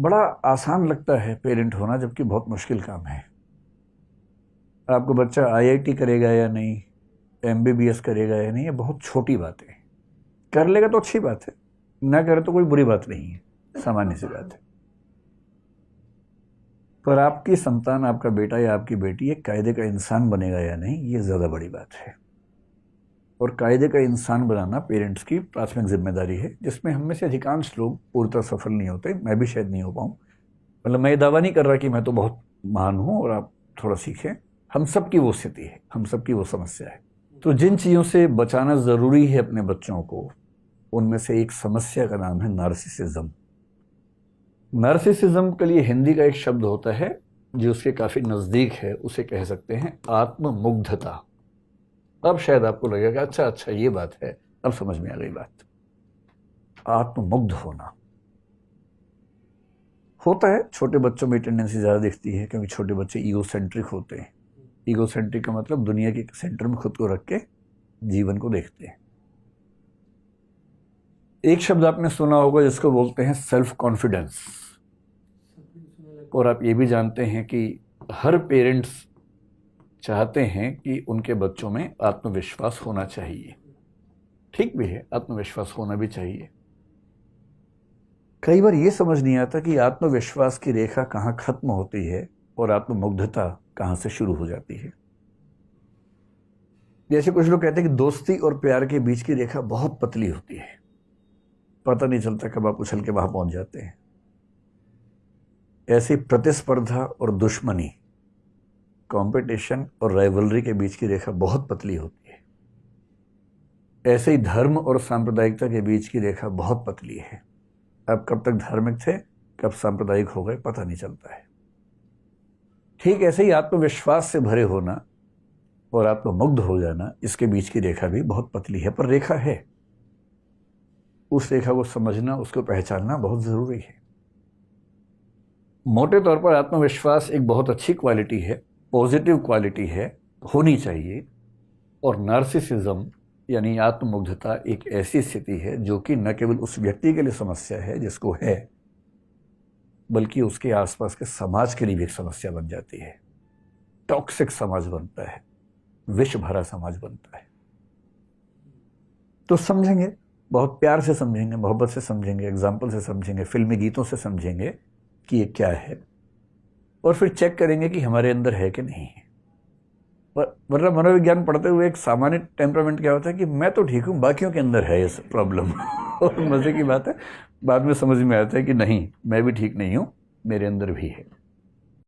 बड़ा आसान लगता है पेरेंट होना, जबकि बहुत मुश्किल काम है। आपका बच्चा आईआईटी करेगा या नहीं, एमबीबीएस करेगा या नहीं, ये बहुत छोटी बात है। कर लेगा तो अच्छी बात है, ना करे तो कोई बुरी बात नहीं है, सामान्य सी बात है। पर आपकी संतान, आपका बेटा या आपकी बेटी एक कायदे का इंसान बनेगा या नहीं, ये ज़्यादा बड़ी बात है। और कायदे का इंसान बनाना पेरेंट्स की प्राथमिक जिम्मेदारी है, जिसमें हम में से अधिकांश लोग पूर्णतः सफल नहीं होते। मैं भी शायद नहीं हो पाऊँ। मतलब मैं ये दावा नहीं कर रहा कि मैं तो बहुत महान हूँ और आप थोड़ा सीखें। हम सब की वो स्थिति है, हम सब की वो समस्या है। तो जिन चीज़ों से बचाना ज़रूरी है अपने बच्चों को, उनमें से एक समस्या का नाम है नार्सिसिज्म। नार्सिसिज्म के लिए हिंदी का एक शब्द होता है जो उसके काफ़ी नज़दीक है, उसे कह सकते हैं आत्ममुग्धता। अब शायद आपको लगेगा अच्छा ये बात है, अब समझ में आ गई बात। आत्ममुग्ध होना होता है, छोटे बच्चों में टेंडेंसी ज़्यादा दिखती है, क्योंकि छोटे बच्चे ईगोसेंट्रिक होते हैं। ईगोसेंट्रिक का मतलब दुनिया के सेंटर में खुद को रख के जीवन को देखते हैं। एक शब्द आपने सुना होगा जिसको बोलते हैं सेल्फ कॉन्फिडेंस। और आप ये भी जानते हैं कि हर पेरेंट्स चाहते हैं कि उनके बच्चों में आत्मविश्वास होना चाहिए। ठीक भी है, आत्मविश्वास होना भी चाहिए। कई बार ये समझ नहीं आता कि आत्मविश्वास की रेखा कहाँ खत्म होती है और आत्ममुग्धता कहाँ से शुरू हो जाती है। जैसे कुछ लोग कहते हैं कि दोस्ती और प्यार के बीच की रेखा बहुत पतली होती है, पता नहीं चलता कब आप उछल के वहां पहुंच जाते हैं। ऐसी प्रतिस्पर्धा और दुश्मनी, कंपटीशन और राइवलरी के बीच की रेखा बहुत पतली होती है। ऐसे ही धर्म और सांप्रदायिकता के बीच की रेखा बहुत पतली है। अब कब तक धार्मिक थे, कब सांप्रदायिक हो गए, पता नहीं चलता है। ठीक ऐसे ही आत्मविश्वास से भरे होना और आत्ममुग्ध हो जाना, इसके बीच की रेखा भी बहुत पतली है, पर रेखा है। उस रेखा को समझना, उसको पहचानना बहुत जरूरी है। मोटे तौर पर आत्मविश्वास एक बहुत अच्छी क्वालिटी है, पॉजिटिव क्वालिटी है, होनी चाहिए। और नार्सिसिज्म यानी आत्ममुग्धता एक ऐसी स्थिति है जो कि न केवल उस व्यक्ति के लिए समस्या है जिसको है, बल्कि उसके आसपास के समाज के लिए भी एक समस्या बन जाती है। टॉक्सिक समाज बनता है, विष भरा समाज बनता है। तो समझेंगे, बहुत प्यार से समझेंगे, मोहब्बत से समझेंगे, एग्जाम्पल से समझेंगे, फिल्मी गीतों से समझेंगे कि ये क्या है, और फिर चेक करेंगे कि हमारे अंदर है कि नहीं है। मतलब मनोविज्ञान पढ़ते हुए एक सामान्य टेम्परामेंट क्या होता है कि मैं तो ठीक हूँ, बाकियों के अंदर है ये प्रॉब्लम। और मजे की बात है, बाद में समझ में आता है कि नहीं, मैं भी ठीक नहीं हूँ, मेरे अंदर भी है।